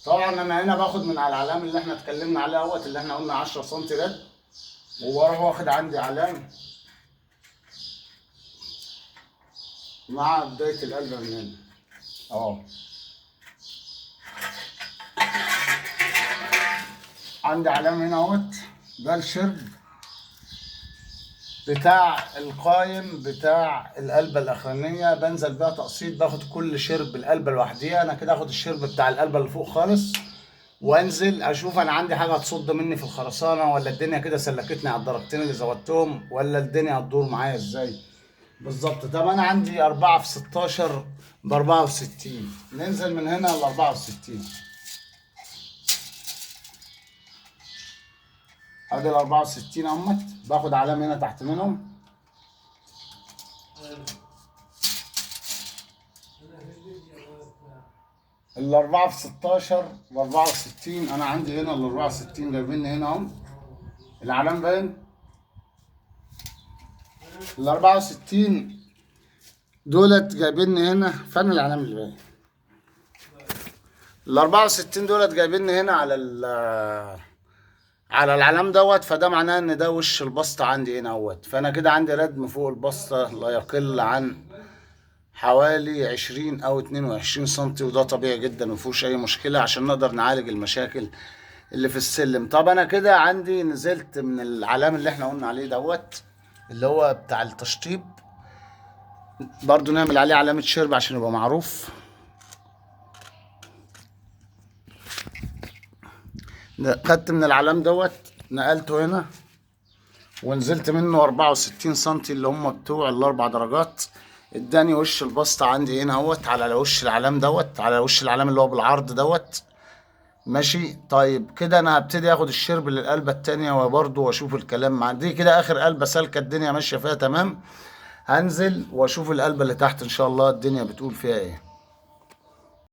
طبعا انا هنا باخد من على العلام اللي احنا اتكلمنا عليه اهوت، اللي احنا قلنا 10 سم رد، وبروح واخد عندي علام مع بداية القلبة من هنا اهو. عندي علام هنا اهوت، ده الشرب بتاع القايم بتاع القلبة الأخرانية، بنزل بيها تقسيط، باخد كل شرب القلبة لوحديها. أنا كده آخد الشرب بتاع القلبة اللي فوق خالص، وانزل اشوف انا عندي حاجه هتصد مني في الخرسانه، ولا الدنيا كده سلكتني على الدرجتين اللي زودتهم، ولا الدنيا هتدور معايا ازاي بالظبط. طب انا عندي 4 في 16 ب 64، ننزل من هنا ل 64. ادي ال 64 اهمت، باخد علامه هنا تحت منهم. الأربعة في 16 و 64، أنا عندي هنا ال 64 جايبيني هنا أهو، العلام باين. ال 64 دولت جايبيني هنا، فين العلام اللي باين؟ ال 64 دولت جايبيني هنا على العلام دوت، فده معناه ان ده وش البسطة عندي هنا اهوت. فانا كده عندي ردم فوق البسطة لا يقل عن حوالي 20 او 22 سنتي، وده طبيعي جدا ومفيهوش اي مشكلة عشان نقدر نعالج المشاكل اللي في السلم. طب انا كده عندي نزلت من العلام اللي احنا قلنا عليه دوت، اللي هو بتاع التشطيب، برضو نعمل عليه علامة شرب عشان يبقى معروف. خدت من العلام دوت نقلته هنا، ونزلت منه 64 سنتي اللي هم بتوع الاربع درجات، اداني وش البسطة عندي هنا اهوت على وش العلام دوت، على وش العلام اللي هو بالعرض دوت. ماشي. طيب كده انا هبتدي اخد الشرب للقلبة التانية وبرضه واشوف الكلام مع دي. كده اخر قلبة سالكة الدنيا ماشية فيها تمام. هنزل واشوف القلبة اللي تحت ان شاء الله الدنيا بتقول فيها ايه.